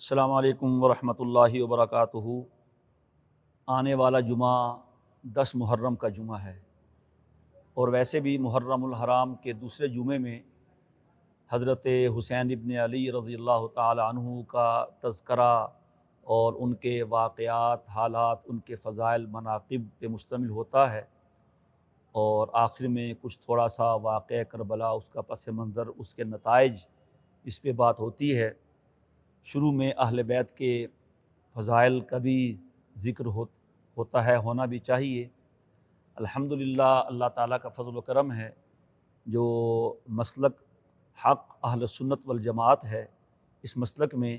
السلام علیکم ورحمۃ اللہ وبرکاتہ۔ آنے والا جمعہ 10 محرم کا جمعہ ہے، اور ویسے بھی محرم الحرام کے دوسرے جمعے میں حضرت حسین ابن علی رضی اللہ تعالی عنہ کا تذکرہ اور ان کے واقعات، حالات، ان کے فضائل، مناقب پہ مشتمل ہوتا ہے، اور آخر میں کچھ تھوڑا سا واقعہ کربلا، اس کا پس منظر، اس کے نتائج، اس پہ بات ہوتی ہے۔ شروع میں اہل بیت کے فضائل کا بھی ذکر ہوتا ہے، ہونا بھی چاہیے۔ الحمدللہ اللہ تعالیٰ کا فضل و کرم ہے، جو مسلک حق اہل سنت والجماعت ہے، اس مسلک میں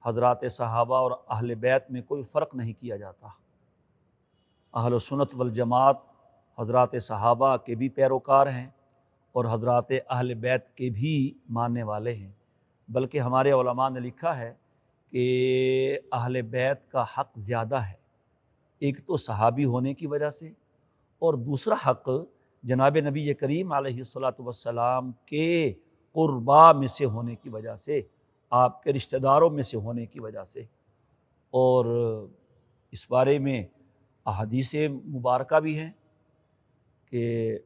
حضرات صحابہ اور اہل بیت میں کوئی فرق نہیں کیا جاتا۔ اہل سنت والجماعت حضرات صحابہ کے بھی پیروکار ہیں اور حضرات اہل بیت کے بھی ماننے والے ہیں، بلکہ ہمارے علماء نے لکھا ہے کہ اہل بیت کا حق زیادہ ہے، ایک تو صحابی ہونے کی وجہ سے، اور دوسرا حق جناب نبی کریم علیہ الصلاۃ والسلام کے قربا میں سے ہونے کی وجہ سے، آپ کے رشتہ داروں میں سے ہونے کی وجہ سے۔ اور اس بارے میں احادیث مبارکہ بھی ہیں کہ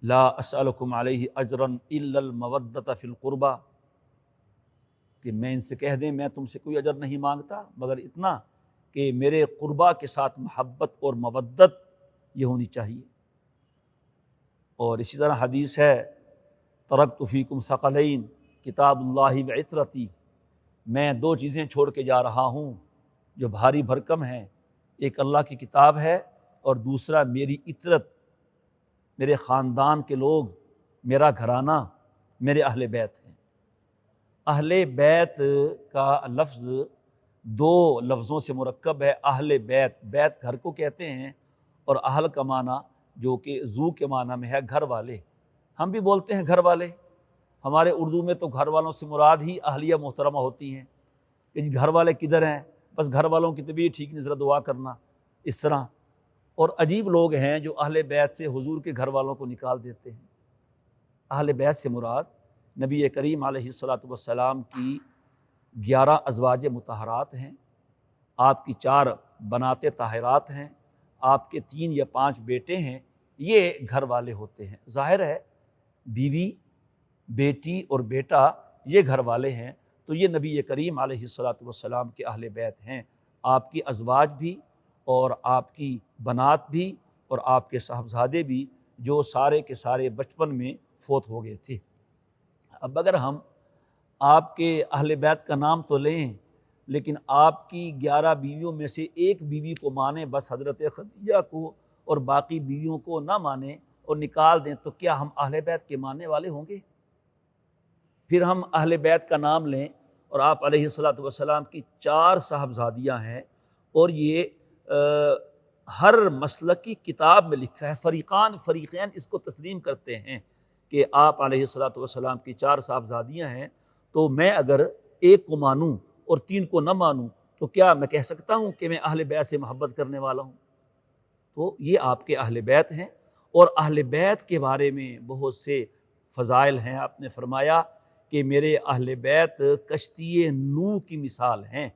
لا اسألکم علیہ اجرا الا المودۃ فی القربہ، کہ میں ان سے کہہ دیں میں تم سے کوئی اجر نہیں مانگتا مگر اتنا کہ میرے قربا کے ساتھ محبت اور مودت یہ ہونی چاہیے۔ اور اسی طرح حدیث ہے ترکت فیکم ثقلین کتاب اللہ وعطرتی، میں دو چیزیں چھوڑ کے جا رہا ہوں جو بھاری بھرکم ہیں، ایک اللہ کی کتاب ہے اور دوسرا میری عطرت، میرے خاندان کے لوگ، میرا گھرانہ، میرے اہل بیت ہیں۔ اہل بیت کا لفظ دو لفظوں سے مرکب ہے۔ اہل بیت، بیت گھر کو کہتے ہیں، اور اہل کا معنی جو کہ ذو کے معنی میں ہے گھر والے، ہم بھی بولتے ہیں گھر والے۔ ہمارے اردو میں تو گھر والوں سے مراد ہی اہلیہ محترمہ ہوتی ہیں کہ جی گھر والے کدھر ہیں، بس گھر والوں کی طبیعت ٹھیک نہیں، ذرا دعا کرنا، اس طرح۔ اور عجیب لوگ ہیں جو اہل بیت سے حضور کے گھر والوں کو نکال دیتے ہیں۔ اہل بیت سے مراد نبی کریم علیہ الصلاۃ والسلام کی 11 ازواج مطہرات ہیں، آپ کی 4 بنات طاہرات ہیں، آپ کے 3 یا 5 بیٹے ہیں، یہ گھر والے ہوتے ہیں۔ ظاہر ہے بیوی، بیٹی اور بیٹا یہ گھر والے ہیں، تو یہ نبی کریم علیہ الصلاۃ والسلام کے اہل بیت ہیں۔ آپ کی ازواج بھی اور آپ کی بنات بھی اور آپ کے صاحبزادے بھی، جو سارے کے سارے بچپن میں فوت ہو گئے تھے۔ اب اگر ہم آپ کے اہل بیت کا نام تو لیں، لیکن آپ کی 11 بیویوں میں سے ایک بیوی کو مانیں، بس حضرت خدیجہ کو، اور باقی بیویوں کو نہ مانیں اور نکال دیں، تو کیا ہم اہل بیت کے ماننے والے ہوں گے؟ پھر ہم اہل بیت کا نام لیں، اور آپ علیہ الصلاۃ والسلام کی 4 صاحبزادیاں ہیں، اور یہ ہر مسلک کی کتاب میں لکھا ہے، فریقین اس کو تسلیم کرتے ہیں کہ آپ علیہ الصلاۃ والسلام کی 4 صاحبزادیاں ہیں، تو میں اگر ایک کو مانوں اور 3 کو نہ مانوں تو کیا میں کہہ سکتا ہوں کہ میں اہل بیت سے محبت کرنے والا ہوں؟ تو یہ آپ کے اہل بیت ہیں، اور اہل بیت کے بارے میں بہت سے فضائل ہیں۔ آپ نے فرمایا کہ میرے اہل بیت کشتی نوح کی مثال ہیں،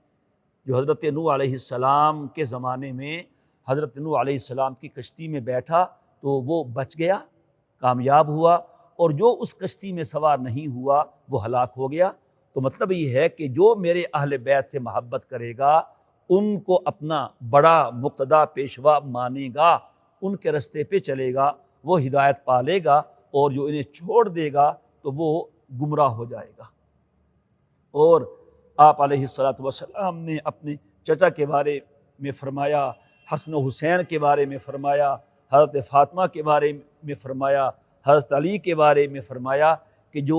جو حضرت نوح علیہ السلام کے زمانے میں حضرت نوح علیہ السلام کی کشتی میں بیٹھا تو وہ بچ گیا، کامیاب ہوا، اور جو اس کشتی میں سوار نہیں ہوا وہ ہلاک ہو گیا۔ تو مطلب یہ ہے کہ جو میرے اہل بیت سے محبت کرے گا، ان کو اپنا بڑا مقتدا پیشوا مانے گا، ان کے رستے پہ چلے گا، وہ ہدایت پالے گا، اور جو انہیں چھوڑ دے گا تو وہ گمراہ ہو جائے گا۔ اور آپ علیہ الصلاۃ والسلام نے اپنے چچا کے بارے میں فرمایا، حسن و حسین کے بارے میں فرمایا، حضرت فاطمہ کے بارے میں فرمایا، حضرت علی کے بارے میں فرمایا کہ جو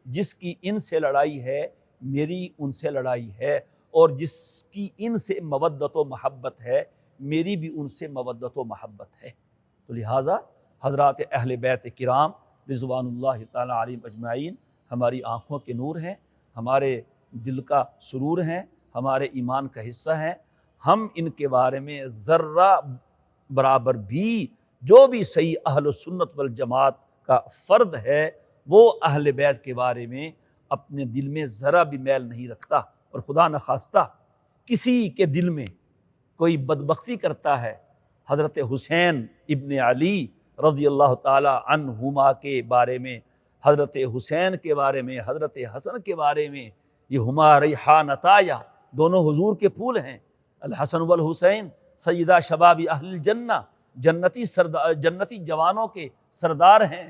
جس کی ان سے لڑائی ہے میری ان سے لڑائی ہے، اور جس کی ان سے مودت و محبت ہے میری بھی ان سے مودت و محبت ہے۔ تو لہٰذا حضرات اہل بیت کرام رضوان اللہ تعالیٰ علیہم اجمعین ہماری آنکھوں کے نور ہیں، ہمارے دل کا سرور ہیں، ہمارے ایمان کا حصہ ہیں۔ ہم ان کے بارے میں ذرہ برابر بھی جو بھی صحیح اہل سنت والجماعت کا فرد ہے وہ اہل بیت کے بارے میں اپنے دل میں ذرا بھی میل نہیں رکھتا، اور خدا نخواستہ کسی کے دل میں کوئی بدبختی کرتا ہے حضرت حسین ابن علی رضی اللہ تعالی عنہما کے بارے میں، حضرت حسین کے بارے میں، حضرت حسن کے بارے میں، یہ ہما ریحانتایا دونوں حضور کے پھول ہیں، الحسن والحسین سیدہ شباب اہل الجنہ، جنتی جوانوں کے سردار ہیں،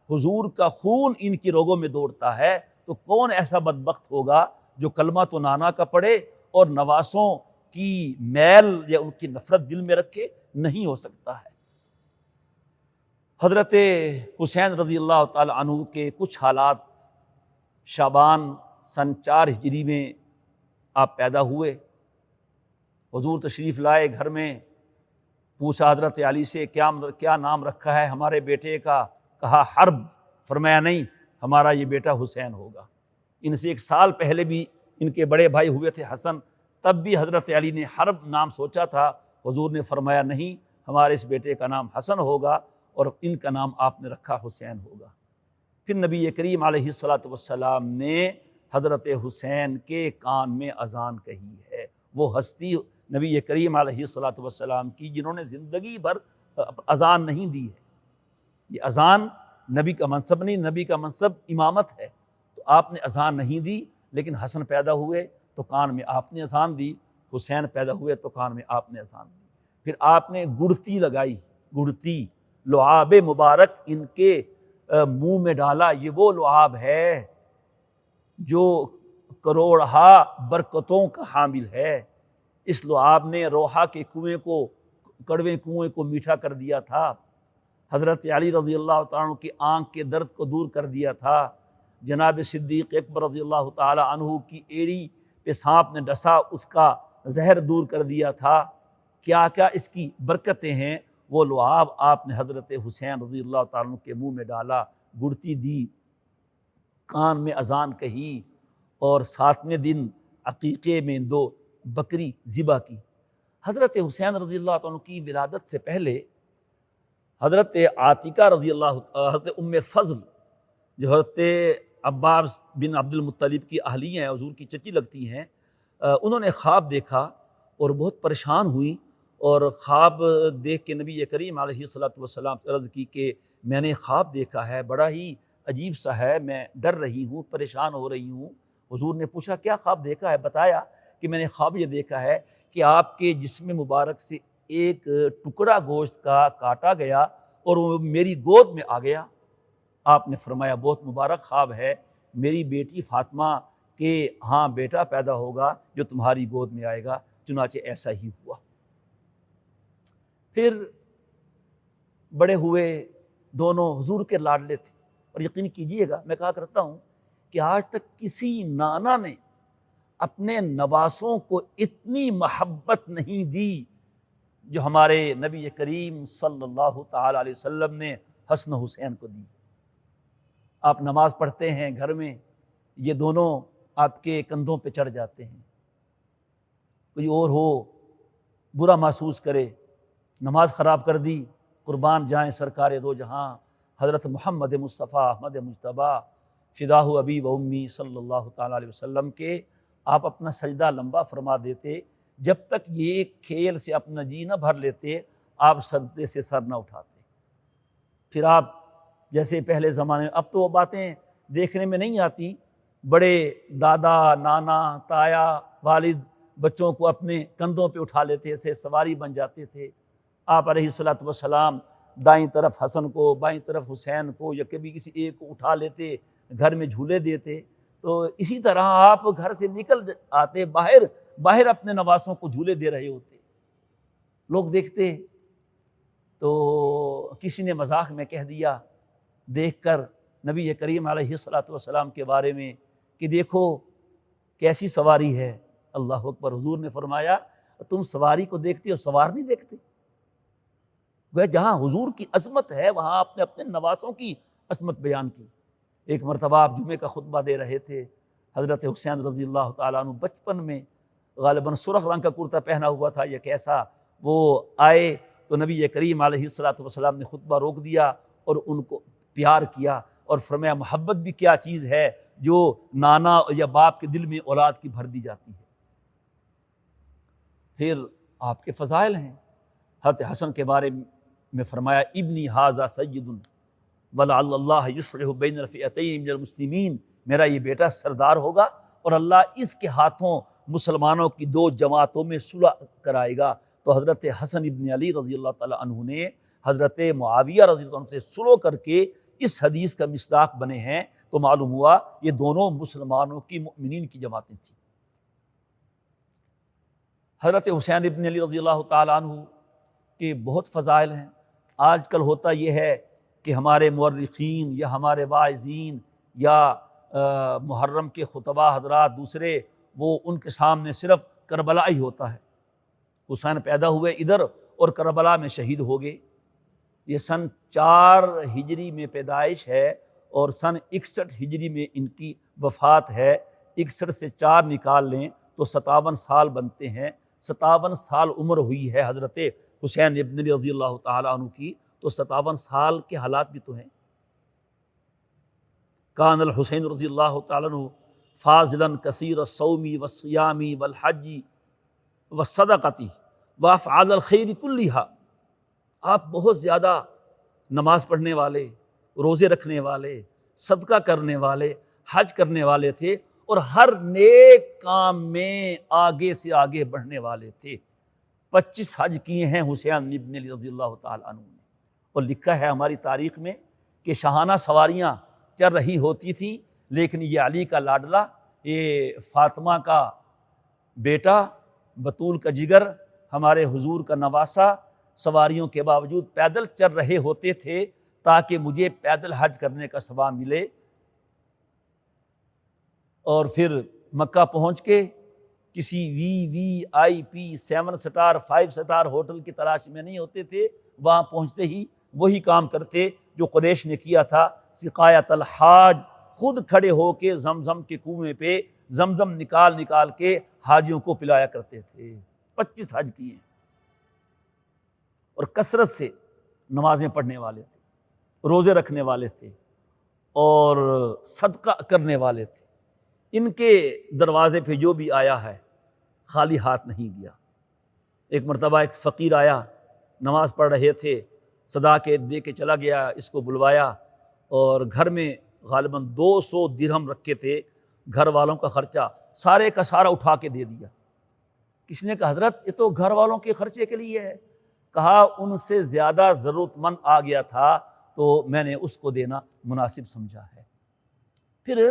حضور کا خون ان کی رگوں میں دوڑتا ہے، تو کون ایسا بدبخت ہوگا جو کلمہ تو نانا کا پڑھے اور نواسوں کی میل یا ان کی نفرت دل میں رکھے؟ نہیں ہو سکتا ہے۔ حضرت حسین رضی اللہ تعالی عنہ کے کچھ حالات، شعبان سن 4 ہجری میں آپ پیدا ہوئے، حضور تشریف لائے گھر میں، پوچھا حضرت علی سے کیا نام رکھا ہے ہمارے بیٹے کا؟ کہا حرب، فرمایا نہیں ہمارا یہ بیٹا حسین ہوگا۔ ان سے 1 سال پہلے بھی ان کے بڑے بھائی ہوئے تھے حسن، تب بھی حضرت علی نے حرب نام سوچا تھا، حضور نے فرمایا نہیں ہمارے اس بیٹے کا نام حسن ہوگا اور ان کا نام آپ نے رکھا حسین ہوگا۔ پھر نبی کریم علیہ الصلاۃ والسلام نے حضرت حسین کے کان میں اذان کہی ہے، وہ ہستی نبی کریم علیہ الصلاۃ والسلام کی جنہوں نے زندگی بھر اذان نہیں دی ہے۔ یہ اذان نبی کا منصب نہیں، نبی کا منصب امامت ہے، تو آپ نے اذان نہیں دی، لیکن حسن پیدا ہوئے تو کان میں آپ نے اذان دی، حسین پیدا ہوئے تو کان میں آپ نے اذان دی۔ پھر آپ نے گڑتی لگائی، گڑتی لعاب مبارک ان کے منہ میں ڈالا، یہ وہ لعاب ہے جو کروڑہا برکتوں کا حامل ہے۔ اس لعاب نے روحا کے کنویں کو، کڑوے کنویں کو میٹھا کر دیا تھا، حضرت علی رضی اللہ تعالیٰ عنہ کی آنکھ کے درد کو دور کر دیا تھا، جناب صدیق اکبر رضی اللہ تعالیٰ عنہ کی ایڑی پہ سانپ نے ڈسا، اس کا زہر دور کر دیا تھا۔ کیا کیا اس کی برکتیں ہیں، وہ لعاب آپ نے حضرت حسین رضی اللہ تعالیٰ عنہ کے منہ میں ڈالا، گڑتی دی، کان میں اذان کہی، اور 7ویں دن عقیقے میں 2 بکری ذبح کی۔ حضرت حسین رضی اللہ تعالیٰ عنہ کی ولادت سے پہلے حضرت عاتقہ رضی اللہ، حضرت ام فضل جو حضرت عباس بن عبد المطلب کی اہلیہ ہیں، حضور کی چچی لگتی ہیں، انہوں نے خواب دیکھا اور بہت پریشان ہوئی، اور خواب دیکھ کے نبی کریم علیہ الصلاۃ والسلام سے عرض کی کہ میں نے خواب دیکھا ہے، بڑا ہی عجیب سا ہے، میں ڈر رہی ہوں، پریشان ہو رہی ہوں۔ حضور نے پوچھا کیا خواب دیکھا ہے؟ بتایا کہ میں نے خواب یہ دیکھا ہے کہ آپ کے جسم مبارک سے ایک ٹکڑا گوشت کا کاٹا گیا اور وہ میری گود میں آ گیا۔ آپ نے فرمایا بہت مبارک خواب ہے، میری بیٹی فاطمہ کے ہاں بیٹا پیدا ہوگا جو تمہاری گود میں آئے گا۔ چنانچہ ایسا ہی ہوا۔ پھر بڑے ہوئے، دونوں حضور کے لاڈلے تھے، اور یقین کیجئے گا میں کہا کرتا ہوں کہ آج تک کسی نانا نے اپنے نواسوں کو اتنی محبت نہیں دی جو ہمارے نبی کریم صلی اللہ تعالی علیہ وسلم نے حسن حسین کو دی۔ آپ نماز پڑھتے ہیں گھر میں، یہ دونوں آپ کے کندھوں پہ چڑھ جاتے ہیں، کوئی اور ہو برا محسوس کرے، نماز خراب کر دی، قربان جائیں سرکار دو جہاں حضرت محمد مصطفیٰ احمد مجتبیٰ فداہ ابی و امی صلی اللہ تعالیٰ علیہ وسلم کے، آپ اپنا سجدہ لمبا فرما دیتے، جب تک یہ کھیل سے اپنا جی نہ بھر لیتے آپ سجدے سے سر نہ اٹھاتے۔ پھر آپ جیسے پہلے زمانے میں، اب تو وہ باتیں دیکھنے میں نہیں آتی، بڑے دادا نانا تایا والد بچوں کو اپنے کندھوں پہ اٹھا لیتے تھے، سواری بن جاتے تھے۔ آپ علیہ الصلوۃ والسلام دائیں طرف حسن کو، بائیں طرف حسین کو، یا کبھی کسی ایک کو اٹھا لیتے، گھر میں جھولے دیتے۔ تو اسی طرح آپ گھر سے نکل آتے، باہر اپنے نواسوں کو جھولے دے رہے ہوتے، لوگ دیکھتے۔ تو کسی نے مذاق میں کہہ دیا دیکھ کر نبی کریم علیہ الصلوۃ والسلام کے بارے میں کہ دیکھو کیسی سواری ہے۔ اللہ اکبر، حضور نے فرمایا تم سواری کو دیکھتے ہو، سوار نہیں دیکھتے۔ جہاں حضور کی عظمت ہے وہاں آپ نے اپنے نواسوں کی عظمت بیان کی۔ ایک مرتبہ آپ جمعے کا خطبہ دے رہے تھے، حضرت حسین رضی اللہ تعالیٰ عنہ بچپن میں غالباً سرخ رنگ کا کرتا پہنا ہوا تھا یا کیسا، وہ آئے تو نبی کریم علیہ الصلوۃ والسلام نے خطبہ روک دیا اور ان کو پیار کیا اور فرمایا محبت بھی کیا چیز ہے جو نانا یا باپ کے دل میں اولاد کی بھر دی جاتی ہے۔ پھر آپ کے فضائل ہیں۔ حضرت حسن کے بارے میں فرمایا ابنی ھذا سید ولعل اللہ یصلح بین الفئتین من المسلمین، میرا یہ بیٹا سردار ہوگا اور اللہ اس کے ہاتھوں مسلمانوں کی دو جماعتوں میں صلح کرائے گا۔ تو حضرت حسن ابن علی رضی اللہ تعالیٰ عنہ نے حضرت معاویہ رضی اللہ عنہ سے صلح کر کے اس حدیث کا مصداق بنے ہیں، تو معلوم ہوا یہ دونوں مسلمانوں کی مؤمنین کی جماعتیں تھیں۔ حضرت حسین ابن علی رضی اللہ تعالیٰ عنہ کے بہت فضائل ہیں۔ آج کل ہوتا یہ ہے کہ ہمارے مورخین یا ہمارے واعظین یا محرم کے خطبہ حضرات دوسرے، وہ ان کے سامنے صرف کربلا ہی ہوتا ہے۔ حسین پیدا ہوئے ادھر اور کربلا میں شہید ہو گئے۔ یہ سن 4 ہجری میں پیدائش ہے اور سن 61 ہجری میں ان کی وفات ہے۔ 61 سے 4 نکال لیں تو 57 سال بنتے ہیں۔ 57 سال عمر ہوئی ہے حضرت حسین ابن علی رضی اللہ تعالیٰ عنہ کی، تو 57 سال کے حالات بھی تو ہیں۔ کان الحسین رضی اللہ تعالیٰ عنہ فاضلا کثیر الصوم والصیام والحج والصدقۃ وافعال الخیر کلھا، آپ بہت زیادہ نماز پڑھنے والے، روزے رکھنے والے، صدقہ کرنے والے، حج کرنے والے تھے اور ہر نیک کام میں آگے سے آگے بڑھنے والے تھے۔ 25 حج کیے ہیں حسین ابن علی رضی اللہ تعالیٰ عنہ نے، اور لکھا ہے ہماری تاریخ میں کہ شاہانہ سواریاں چل رہی ہوتی تھیں، لیکن یہ علی کا لاڈلا، یہ فاطمہ کا بیٹا، بطول کا جگر، ہمارے حضور کا نواسہ، سواریوں کے باوجود پیدل چل رہے ہوتے تھے تاکہ مجھے پیدل حج کرنے کا ثواب ملے۔ اور پھر مکہ پہنچ کے کسی VIP 7 سٹار 5 سٹار ہوٹل کی تلاش میں نہیں ہوتے تھے، وہاں پہنچتے ہی وہی کام کرتے جو قریش نے کیا تھا، سقایت الحاج، خود کھڑے ہو کے زمزم کے کنویں پہ زمزم نکال کے حاجیوں کو پلایا کرتے تھے۔ 25 حج کیے اور کثرت سے نمازیں پڑھنے والے تھے، روزے رکھنے والے تھے اور صدقہ کرنے والے تھے۔ ان کے دروازے پہ جو بھی آیا ہے خالی ہاتھ نہیں گیا۔ ایک مرتبہ ایک فقیر آیا، نماز پڑھ رہے تھے، صدا کے دے کے چلا گیا، اس کو بلوایا اور گھر میں غالباً 200 درہم رکھے تھے، گھر والوں کا خرچہ سارے کا سارا اٹھا کے دے دیا۔ کس نے کہا حضرت یہ تو گھر والوں کے خرچے کے لیے ہے۔ کہا ان سے زیادہ ضرورت مند آ گیا تھا تو میں نے اس کو دینا مناسب سمجھا ہے۔ پھر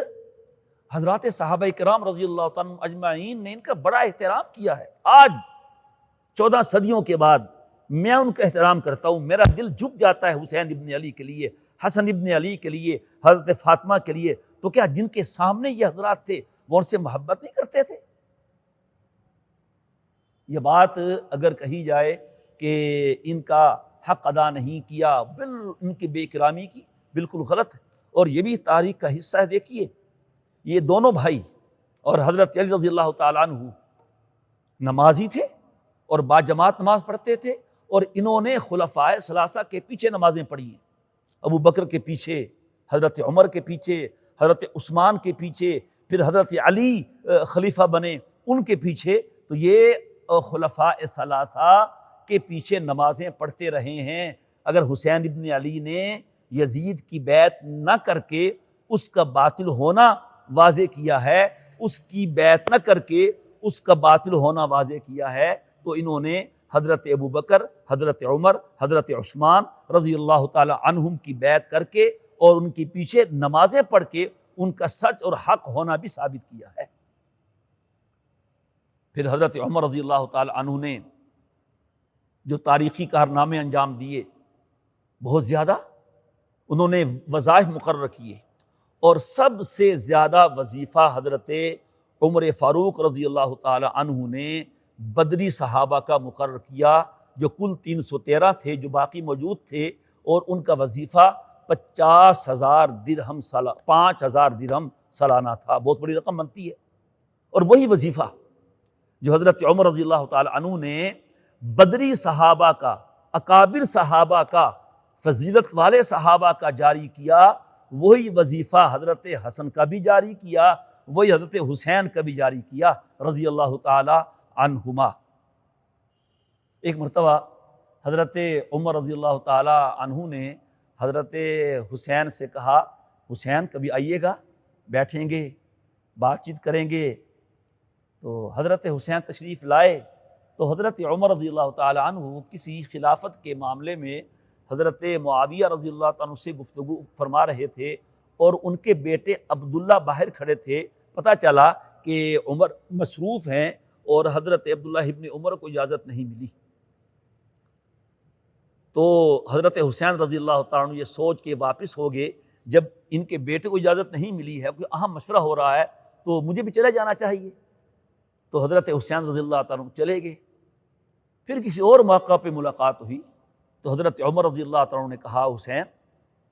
حضرات صحابہ کرام رضی اللہ تعالیٰ اجمعین نے ان کا بڑا احترام کیا ہے۔ آج 14 صدیوں کے بعد میں ان کا احترام کرتا ہوں، میرا دل جھک جاتا ہے حسین ابن علی کے لیے، حسن ابن علی کے لیے، حضرت فاطمہ کے لیے۔ تو کیا جن کے سامنے یہ حضرات تھے وہ ان سے محبت نہیں کرتے تھے؟ یہ بات اگر کہی جائے کہ ان کا حق ادا نہیں کیا، ان کی بے اکرامی کی، بالکل غلط ہے، اور یہ بھی تاریخ کا حصہ ہے۔ دیکھیے یہ دونوں بھائی اور حضرت علی رضی اللہ تعالیٰ عنہ نمازی تھے اور باجماعت نماز پڑھتے تھے، اور انہوں نے خلفائے ثلاثہ کے پیچھے نمازیں پڑھی ہیں، ابو بکر کے پیچھے، حضرت عمر کے پیچھے، حضرت عثمان کے پیچھے، پھر حضرت علی خلیفہ بنے ان کے پیچھے۔ تو یہ خلفائے ثلاثہ کے پیچھے نمازیں پڑھتے رہے ہیں۔ اگر حسین ابن علی نے یزید کی بیعت نہ کر کے اس کا باطل ہونا واضح کیا ہے، اس کی بیعت نہ کر کے اس کا باطل ہونا واضح کیا ہے، تو انہوں نے حضرت ابو بکر، حضرت عمر، حضرت عثمان رضی اللہ تعالی عنہم کی بیعت کر کے اور ان کے پیچھے نمازیں پڑھ کے ان کا سچ اور حق ہونا بھی ثابت کیا ہے۔ پھر حضرت عمر رضی اللہ تعالی عنہ نے جو تاریخی کارنامے انجام دیے، بہت زیادہ انہوں نے وظائف مقرر کیے، اور سب سے زیادہ وظیفہ حضرت عمر فاروق رضی اللہ تعالی عنہ نے بدری صحابہ کا مقرر کیا، جو کل 313 تھے جو باقی موجود تھے، اور ان کا وظیفہ 50,000 درہم 5,000 درہم سالانہ تھا۔ بہت بڑی رقم بنتی ہے۔ اور وہی وظیفہ جو حضرت عمر رضی اللہ تعالی عنہ نے بدری صحابہ کا، اکابر صحابہ کا، فضیلت والے صحابہ کا جاری کیا، وہی وظیفہ حضرت حسن کا بھی جاری کیا، وہی حضرت حسین کا بھی جاری کیا رضی اللہ تعالی عنہما۔ ایک مرتبہ حضرت عمر رضی اللہ تعالی عنہ نے حضرت حسین سے کہا، حسین کبھی آئیے گا، بیٹھیں گے، بات چیت کریں گے۔ تو حضرت حسین تشریف لائے تو حضرت عمر رضی اللہ تعالی عنہ کسی خلافت کے معاملے میں حضرت معاویہ رضی اللہ تعالیٰ عنہ سے گفتگو فرما رہے تھے، اور ان کے بیٹے عبداللہ باہر کھڑے تھے۔ پتہ چلا کہ عمر مصروف ہیں اور حضرت عبداللہ ابن عمر کو اجازت نہیں ملی۔ تو حضرت حسین رضی اللہ تعالیٰ عنہ یہ سوچ کے واپس ہو گئے، جب ان کے بیٹے کو اجازت نہیں ملی ہے، کوئی اہم مشورہ ہو رہا ہے تو مجھے بھی چلے جانا چاہیے۔ تو حضرت حسین رضی اللہ تعالیٰ عنہ چلے گئے۔ پھر کسی اور موقع پہ ملاقات ہوئی تو حضرت عمر رضی اللہ تعالیٰ عنہ نے کہا، حسین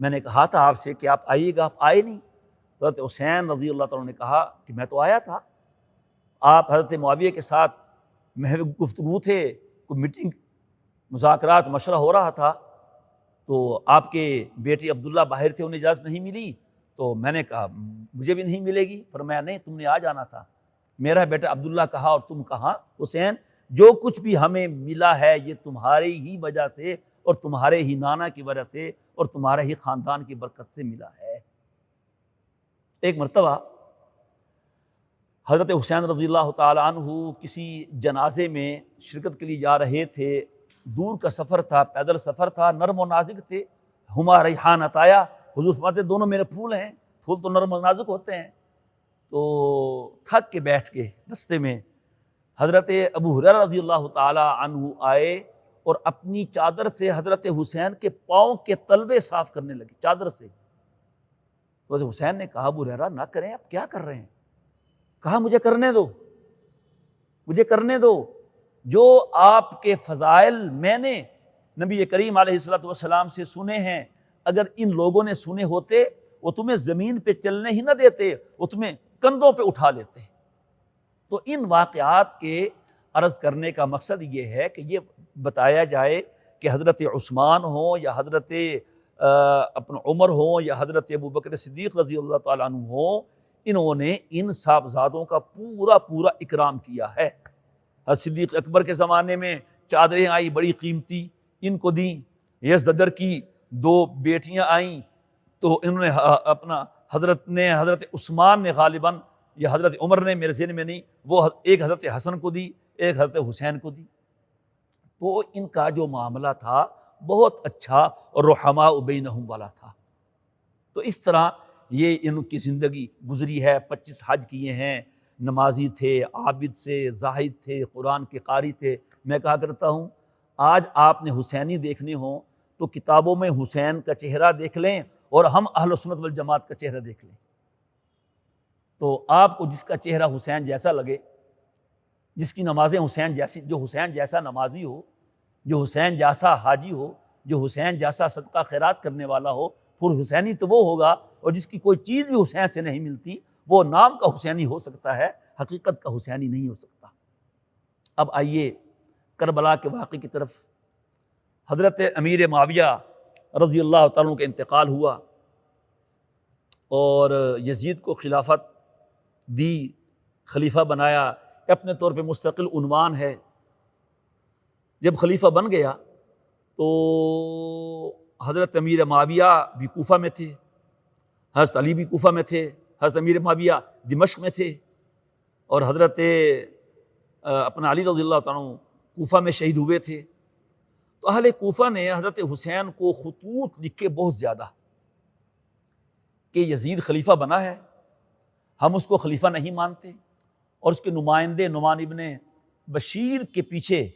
میں نے کہا تھا آپ سے کہ آپ آئیے گا، آپ آئے نہیں۔ حضرت حسین رضی اللہ تعالیٰ عنہ نے کہا کہ میں تو آیا تھا، آپ حضرت معاویہ کے ساتھ محو گفتگو تھے، کوئی میٹنگ، مذاکرات، مشورہ ہو رہا تھا، تو آپ کے بیٹے عبداللہ باہر تھے، انہیں اجازت نہیں ملی، تو میں نے کہا مجھے بھی نہیں ملے گی۔ فرمایا نہیں، تم نے آ جانا تھا، میرا بیٹا عبداللہ کہا اور تم کہاں؟ حسین جو کچھ بھی ہمیں ملا ہے یہ تمہاری ہی وجہ سے اور تمہارے ہی نانا کی وجہ سے اور تمہارے ہی خاندان کی برکت سے ملا ہے۔ ایک مرتبہ حضرت حسین رضی اللہ تعالی عنہ کسی جنازے میں شرکت کے لیے جا رہے تھے، دور کا سفر تھا، پیدل سفر تھا، نرم و نازک تھے۔ ہما ریحان عطایا، حضور فرماتے دونوں میرے پھول ہیں، پھول تو نرم و نازک ہوتے ہیں۔ تو تھک کے بیٹھ کے رستے میں حضرت ابو ہریرہ رضی اللہ تعالی عنہ آئے اور اپنی چادر سے حضرت حسین کے پاؤں کے تلوے صاف کرنے لگے، چادر سے۔ تو حضرت حسین نے کہا، ابو ہریرہ نہ کریں، آپ کیا کر رہے ہیں؟ کہا مجھے کرنے دو، مجھے کرنے دو، جو آپ کے فضائل میں نے نبی کریم علیہ الصلوۃ والسلام سے سنے ہیں، اگر ان لوگوں نے سنے ہوتے وہ تمہیں زمین پہ چلنے ہی نہ دیتے، وہ تمہیں کندھوں پہ اٹھا لیتے۔ تو ان واقعات کے عرض کرنے کا مقصد یہ ہے کہ یہ بتایا جائے کہ حضرت عثمان ہوں یا حضرت اپنا عمر ہوں یا حضرت ابوبکر صدیق رضی اللہ تعالیٰ عنہ ہوں، انہوں نے ان صاحبزادوں کا پورا پورا اکرام کیا ہے۔ حضرت صدیق اکبر کے زمانے میں چادریں آئی بڑی قیمتی، ان کو دیں۔ یزدجر کی دو بیٹیاں آئیں تو انہوں نے اپنا حضرت عثمان نے غالباً یا حضرت عمر نے، میرے ذہن میں نہیں، وہ ایک حضرت حسن کو دی، ایک حضرت حسین کو دی۔ تو ان کا جو معاملہ تھا بہت اچھا اور رحماء بینہم والا تھا۔ تو اس طرح یہ ان کی زندگی گزری ہے۔ 25 حج کیے ہیں، نمازی تھے، عابد سے زاہد تھے، قرآن کے قاری تھے۔ میں کہا کرتا ہوں آج آپ نے حسینی دیکھنے ہوں تو کتابوں میں حسین کا چہرہ دیکھ لیں اور ہم اہل سنت والجماعت کا چہرہ دیکھ لیں، تو آپ کو جس کا چہرہ حسین جیسا لگے، جس کی نمازیں حسین جیسی، جو حسین جیسا نمازی ہو، جو حسین جیسا حاجی ہو، جو حسین جیسا صدقہ خیرات کرنے والا ہو، پھر حسینی تو وہ ہوگا، اور جس کی کوئی چیز بھی حسین سے نہیں ملتی وہ نام کا حسینی ہو سکتا ہے، حقیقت کا حسینی نہیں ہو سکتا۔ اب آئیے کربلا کے واقعے کی طرف۔ حضرت امیر معاویہ رضی اللہ تعالیٰ عنہ کا انتقال ہوا اور یزید کو خلافت دی، خلیفہ بنایا، اپنے طور پہ مستقل عنوان ہے۔ جب خلیفہ بن گیا تو حضرت امیر معاویہ بھی کوفہ میں تھے، حضرت علی بھی کوفہ میں تھے، حضرت امیر معاویہ دمشق میں تھے، اور حضرت اپنا علی رضی اللہ تعالیٰ عنہ کوفہ میں شہید ہوئے تھے۔ تو اہل کوفہ نے حضرت حسین کو خطوط لکھے بہت زیادہ کہ یزید خلیفہ بنا ہے، ہم اس کو خلیفہ نہیں مانتے، اور اس کے نمائندے نعمان ابن بشیر کے پیچھے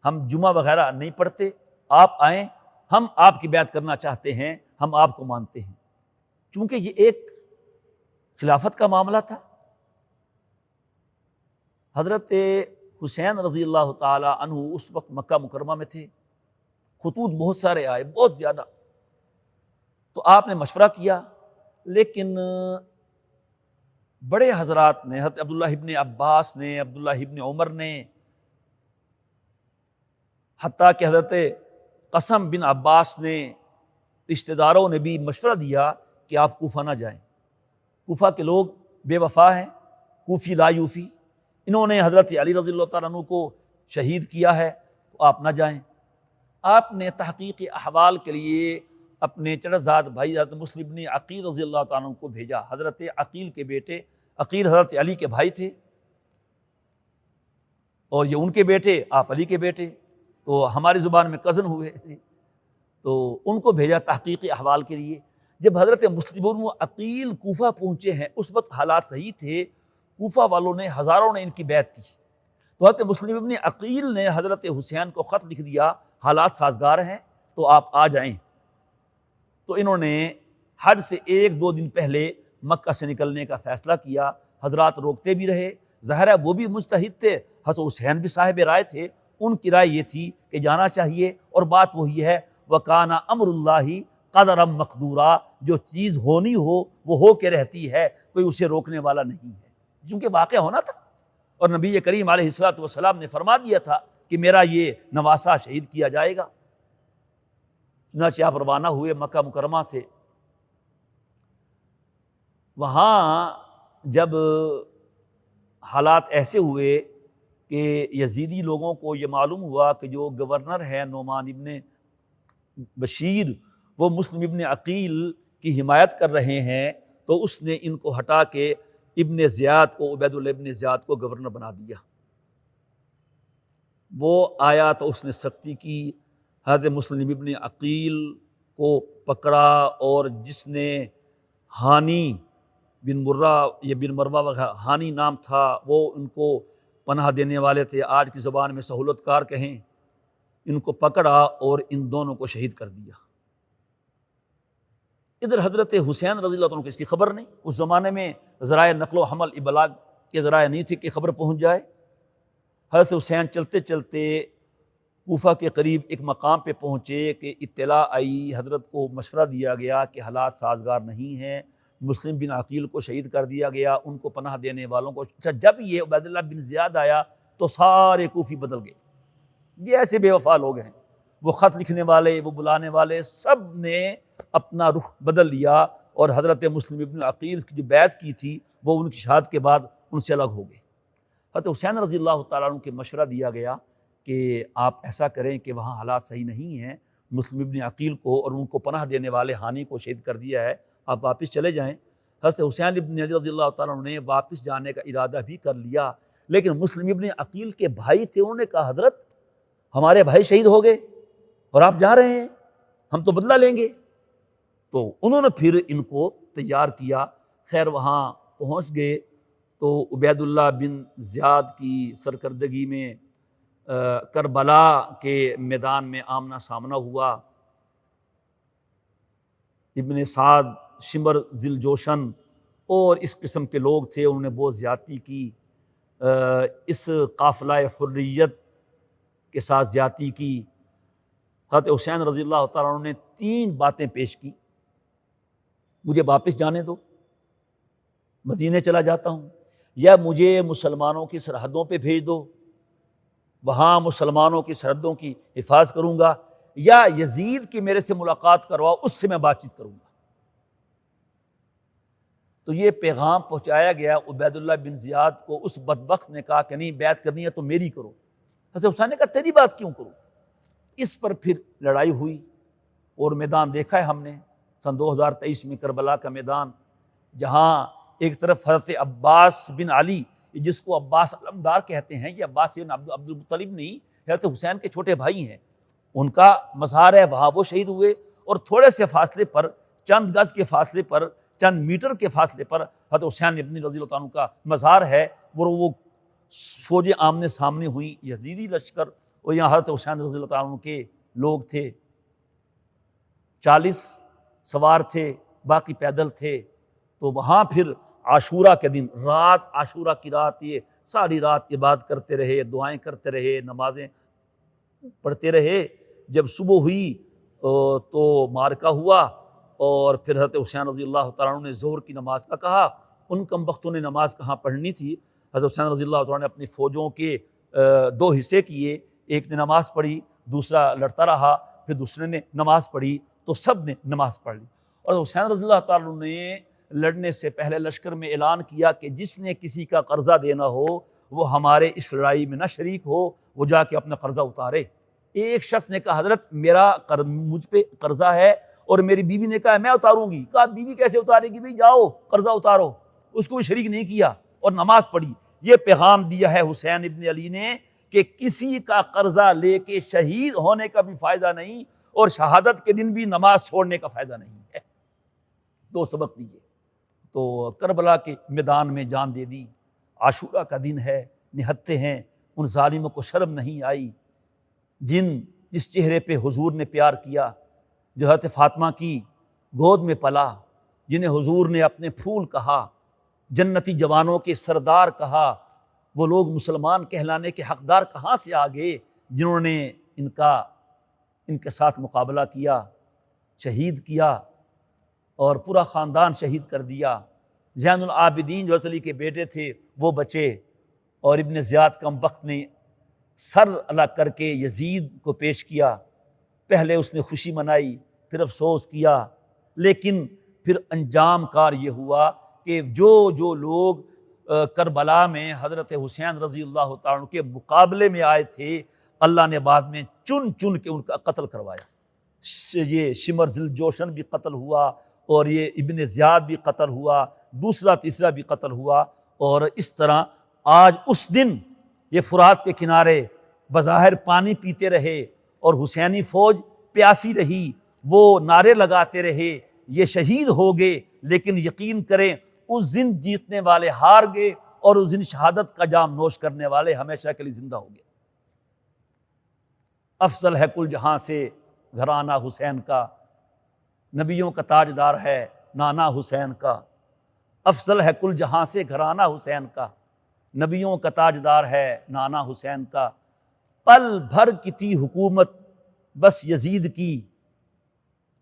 ہم جمعہ وغیرہ نہیں پڑھتے، آپ آئیں، ہم آپ کی بیعت کرنا چاہتے ہیں، ہم آپ کو مانتے ہیں۔ چونکہ یہ ایک خلافت کا معاملہ تھا۔ حضرت حسین رضی اللہ تعالی عنہ اس وقت مکہ مکرمہ میں تھے، خطوط بہت سارے آئے، بہت زیادہ۔ تو آپ نے مشورہ کیا، لیکن بڑے حضرات نے، حضرت عبداللہ ابن عباس نے، عبداللہ ابن عمر نے، حتیٰ کہ حضرت قاسم بن عباس نے، رشتہ داروں نے بھی مشورہ دیا کہ آپ کوفہ نہ جائیں، کوفہ کے لوگ بے وفا ہیں، کوفی لا یوفی، انہوں نے حضرت علی رضی اللہ تعالیٰ عنہ کو شہید کیا ہے، تو آپ نہ جائیں۔ آپ نے تحقیق احوال کے لیے اپنے چڑھزاد بھائی حضرت مسلم بن عقیل رضی اللہ تعالیٰ عنہ کو بھیجا۔ حضرت عقیل کے بیٹے، عقیل حضرت علی کے بھائی تھے اور یہ ان کے بیٹے آپ علی کے بیٹے، تو ہماری زبان میں کزن ہوئے، تو ان کو بھیجا تحقیق احوال کے لیے۔ جب حضرت مسلم بن عقیل کوفہ پہنچے ہیں، اس وقت حالات صحیح تھے، کوفہ والوں نے ہزاروں نے ان کی بیعت کی، تو حضرت مسلم بن عقیل نے حضرت حسین کو خط لکھ دیا، حالات سازگار ہیں تو آپ آ جائیں۔ تو انہوں نے حج سے 1-2 دن پہلے مکہ سے نکلنے کا فیصلہ کیا۔ حضرات روکتے بھی رہے، ظاہر ہے وہ بھی مجتہد تھے، حضرت حسین بھی صاحب رائے تھے، ان کی رائے یہ تھی کہ جانا چاہیے، اور بات وہی ہے وَكَانَ أَمْرُ اللَّهِ قَدَرًا مَقْدُورًا، جو چیز ہونی وہ ہو کے رہتی ہے، کوئی اسے روکنے والا نہیں ہے، کیونکہ واقعہ ہونا تھا، اور نبی کریم علیہ الصلوۃ والسلام نے فرما دیا تھا کہ میرا یہ نواسہ شہید کیا جائے گا۔ چنانچہ آپ روانہ ہوئے مکہ مکرمہ سے۔ وہاں جب حالات ایسے ہوئے کہ یزیدی لوگوں کو یہ معلوم ہوا کہ جو گورنر ہے نعمان ابن بشیر وہ مسلم ابن عقیل کی حمایت کر رہے ہیں، تو اس نے ان کو ہٹا کے ابن زیاد کو، عبید اللہ ابن زیاد کو گورنر بنا دیا۔ وہ آیا تو اس نے سختی کی، حضرت مسلم ابن عقیل کو پکڑا، اور جس نے ہانی بن مرہ یا بن مروہ وغیرہ، ہانی نام تھا، وہ ان کو پناہ دینے والے تھے، آج کی زبان میں سہولت کار کہیں، ان کو پکڑا اور ان دونوں کو شہید کر دیا۔ ادھر حضرت حسین رضی اللہ عنہ کو اس کی خبر نہیں، اس زمانے میں ذرائع نقل و حمل ابلاغ کے ذرائع نہیں تھے کہ خبر پہنچ جائے۔ حضرت حسین چلتے چلتے کوفہ کے قریب ایک مقام پہ پہنچے کہ اطلاع آئی، حضرت کو مشورہ دیا گیا کہ حالات سازگار نہیں ہیں، مسلم بن عقیل کو شہید کر دیا گیا، ان کو پناہ دینے والوں کو۔ اچھا، جب یہ عبید اللہ بن زیاد آیا تو سارے کوفی بدل گئے، یہ ایسے بے وفا لوگ ہیں، وہ خط لکھنے والے، وہ بلانے والے، سب نے اپنا رخ بدل لیا، اور حضرت مسلم ابن عقیل کی جو بیعت کی تھی وہ ان کی شہادت کے بعد ان سے الگ ہو گئے۔ حضرت حسین رضی اللہ تعالیٰ عنہ کے مشورہ دیا گیا کہ آپ ایسا کریں کہ وہاں حالات صحیح نہیں ہیں، مسلم ابن عقیل کو اور ان کو پناہ دینے والے ہانی کو شہید کر دیا ہے، آپ واپس چلے جائیں۔ حضرت حسین ابن علی رضی اللہ تعالیٰ عنہ نے واپس جانے کا ارادہ بھی کر لیا، لیکن مسلم ابن عقیل کے بھائی تھے، انہوں نے کہا حضرت ہمارے بھائی شہید ہو گئے اور آپ جا رہے ہیں، ہم تو بدلہ لیں گے۔ تو انہوں نے پھر ان کو تیار کیا، خیر وہاں پہنچ گئے تو عبید اللہ بن زیاد کی سرکردگی میں کربلا کے میدان میں آمنا سامنا ہوا۔ ابن سعد، شمر ذل جوشن اور اس قسم کے لوگ تھے، انہوں نے بہت زیادتی کی، اس قافلہ حریت کے ساتھ زیادتی کی۔ حضرت حسین رضی اللہ تعالیٰ عنہ نے 3 باتیں پیش کی، مجھے واپس جانے دو، مدینے چلا جاتا ہوں، یا مجھے مسلمانوں کی سرحدوں پہ بھیج دو، وہاں مسلمانوں کی سرحدوں کی حفاظت کروں گا، یا یزید کی میرے سے ملاقات کرواؤ، اس سے میں بات چیت کروں گا۔ تو یہ پیغام پہنچایا گیا عبید اللہ بن زیاد کو، اس بدبخت نے کہا کہ نہیں، بیعت کرنی ہے تو میری کرو۔ حضرت حسین نے کہا تیری بات کیوں کروں؟ اس پر پھر لڑائی ہوئی، اور میدان دیکھا ہے ہم نے سن 2023 میں کربلا کا میدان، جہاں ایک طرف حضرت عباس بن علی، جس کو عباس علمدار کہتے ہیں، یہ عباس بن عبد المطلب نہیں، حضرت حسین کے چھوٹے بھائی ہیں، ان کا مزار ہے، وہاں وہ شہید ہوئے، اور تھوڑے سے فاصلے پر، چند گز کے فاصلے پر، چند میٹر کے فاصلے پر حضرت حسین ابن رضی اللہ عنہ کا مزار ہے، وہ فوجیں آمنے سامنے ہوئیں، یزیدی لشکر، اور یہاں حضرت حسین رضی اللہ عنہ کے لوگ تھے، 40 سوار تھے، باقی پیدل تھے۔ تو وہاں پھر عاشورہ کے دن رات، عاشورہ کی رات، یہ ساری رات عبادت کرتے رہے، دعائیں کرتے رہے، نمازیں پڑھتے رہے۔ جب صبح ہوئی تو معرکہ ہوا، اور پھر حضرت حسین رضی اللہ تعالیٰ عنہ نے ظہر کی نماز کا کہا، ان کم بختوں نے نماز کہاں پڑھنی تھی۔ حضرت حسین رضی اللہ تعالیٰ نے اپنی فوجوں کے 2 حصے کیے، ایک نے نماز پڑھی، دوسرا لڑتا رہا، پھر دوسرے نے نماز پڑھی، تو سب نے نماز پڑھ لی۔ اور حسین رضی اللہ تعالیٰ نے لڑنے سے پہلے لشکر میں اعلان کیا کہ جس نے کسی کا قرضہ دینا ہو وہ ہمارے اس لڑائی میں نہ شریک ہو، وہ جا کے اپنا قرضہ اتارے۔ ایک شخص نے کہا حضرت مجھ پہ قرضہ ہے اور میری بیوی نے کہا میں اتاروں گی. کہا بیوی کیسے اتارے گی؟ بھائی جاؤ قرضہ اتارو. اس کو بھی شریک نہیں کیا اور نماز پڑھی. یہ پیغام دیا ہے حسین ابن علی نے کہ کسی کا قرضہ لے کے شہید ہونے کا بھی فائدہ نہیں اور شہادت کے دن بھی نماز چھوڑنے کا فائدہ نہیں ہے. دو سبق دیے. تو کربلا کے میدان میں جان دے دی. عاشورہ کا دن ہے، نہتے ہیں. ان ظالموں کو شرم نہیں آئی جس چہرے پہ حضور نے پیار کیا، جو حضرت فاطمہ کی گود میں پلا، جنہیں حضور نے اپنے پھول کہا، جنتی جوانوں کے سردار کہا. وہ لوگ مسلمان کہلانے کے حقدار کہاں سے آ گئے جنہوں نے ان کے ساتھ مقابلہ کیا، شہید کیا اور پورا خاندان شہید کر دیا. زین العابدین جو حضرت علی کے بیٹے تھے وہ بچے، اور ابن زیاد کم بخت نے سر الگ کر کے یزید کو پیش کیا. پہلے اس نے خوشی منائی، پھر افسوس کیا، لیکن پھر انجام کار یہ ہوا کہ جو لوگ کربلا میں حضرت حسین رضی اللہ تعالیٰ عنہ کے مقابلے میں آئے تھے، اللہ نے بعد میں چن چن کے ان کا قتل کروایا. یہ شمر ذی الجوشن بھی قتل ہوا اور یہ ابن زیاد بھی قتل ہوا، دوسرا تیسرا بھی قتل ہوا. اور اس طرح آج اس دن یہ فرات کے کنارے بظاہر پانی پیتے رہے اور حسینی فوج پیاسی رہی، وہ نعرے لگاتے رہے، یہ شہید ہو گئے، لیکن یقین کریں اس دن جیتنے والے ہار گئے اور اس دن شہادت کا جام نوش کرنے والے ہمیشہ کے لیے زندہ ہو گئے. افضل ہے کل جہاں سے گھرانہ حسین کا، نبیوں کا تاجدار ہے نانا حسین کا. افضل ہے کل جہاں سے گھرانہ حسین کا، نبیوں کا تاجدار ہے نانا حسین کا. پل بھر کی تھی حکومت بس یزید کی،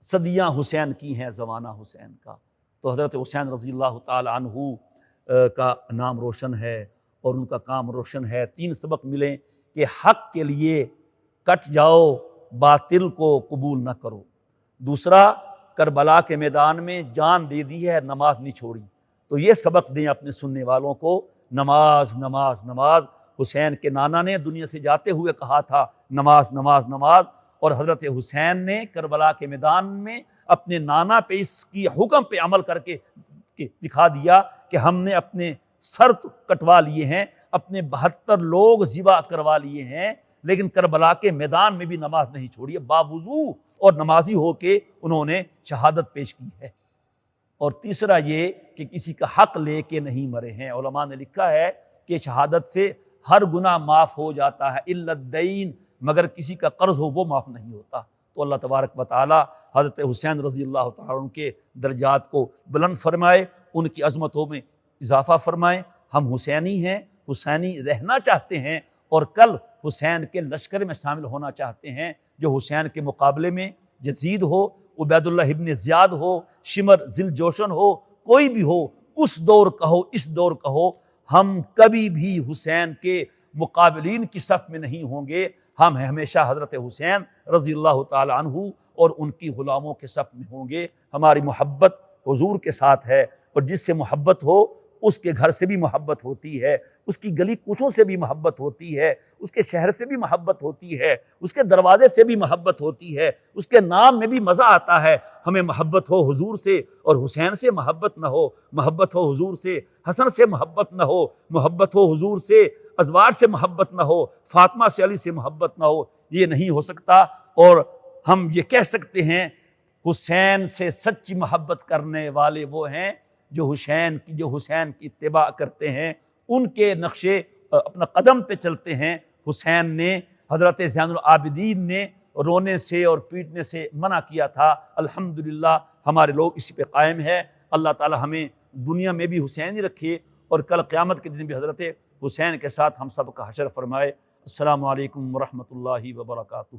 صدیاں حسین کی ہیں زمانہ حسین کا. تو حضرت حسین رضی اللہ تعالی عنہ کا نام روشن ہے اور ان کا کام روشن ہے. 3 سبق ملیں کہ حق کے لیے کٹ جاؤ، باطل کو قبول نہ کرو. دوسرا، کربلا کے میدان میں جان دے دی ہے، نماز نہیں چھوڑی. تو یہ سبق دیں اپنے سننے والوں کو، نماز نماز نماز. حسین کے نانا نے دنیا سے جاتے ہوئے کہا تھا نماز نماز نماز، اور حضرت حسین نے کربلا کے میدان میں اپنے نانا پہ اس کی حکم پہ عمل کر کے دکھا دیا کہ ہم نے اپنے سر کٹوا لیے ہیں، اپنے 72 لوگ ذبح کروا لیے ہیں، لیکن کربلا کے میدان میں بھی نماز نہیں چھوڑی ہے. باوضو اور نمازی ہو کے انہوں نے شہادت پیش کی ہے. اور تیسرا یہ کہ کسی کا حق لے کے نہیں مرے ہیں. علماء نے لکھا ہے کہ شہادت سے ہر گناہ معاف ہو جاتا ہے الا الدین، مگر کسی کا قرض ہو وہ معاف نہیں ہوتا. تو اللہ تبارک و تعالی حضرت حسین رضی اللہ تعالیٰ عنہ کے درجات کو بلند فرمائے، ان کی عظمتوں میں اضافہ فرمائے. ہم حسینی ہیں، حسینی رہنا چاہتے ہیں اور کل حسین کے لشکر میں شامل ہونا چاہتے ہیں. جو حسین کے مقابلے میں یزید ہو، عبید اللہ ابن زیاد ہو، شمر ذی الجوشن ہو، کوئی بھی ہو، اس دور کا ہو اس دور کا ہو، ہم کبھی بھی حسین کے مقابلین کی صف میں نہیں ہوں گے. ہم ہمیشہ حضرت حسین رضی اللہ تعالی عنہ اور ان کی غلاموں کے صف میں ہوں گے. ہماری محبت حضور کے ساتھ ہے، اور جس سے محبت ہو اس کے گھر سے بھی محبت ہوتی ہے، اس کی گلی کوچوں سے بھی محبت ہوتی ہے، اس کے شہر سے بھی محبت ہوتی ہے، اس کے دروازے سے بھی محبت ہوتی ہے، اس کے نام میں بھی مزہ آتا ہے. ہمیں محبت ہو حضور سے اور حسین سے محبت نہ ہو، محبت ہو حضور سے حسن سے محبت نہ ہو، محبت ہو حضور سے ازواج سے محبت نہ ہو، فاطمہ سے علی سے محبت نہ ہو. یہ نہیں ہو سکتا. اور ہم یہ کہہ سکتے ہیں حسین سے سچی محبت کرنے والے وہ ہیں جو حسین کی اتباع کرتے ہیں، ان کے نقشے اپنا قدم پہ چلتے ہیں. حسین نے، حضرت زین العابدین نے رونے سے اور پیٹنے سے منع کیا تھا. الحمدللہ ہمارے لوگ اسی پہ قائم ہے. اللہ تعالی ہمیں دنیا میں بھی حسینی رکھے اور کل قیامت کے دن بھی حضرت حسین کے ساتھ ہم سب کا حشر فرمائے. السلام علیکم ورحمۃ اللہ وبرکاتہ.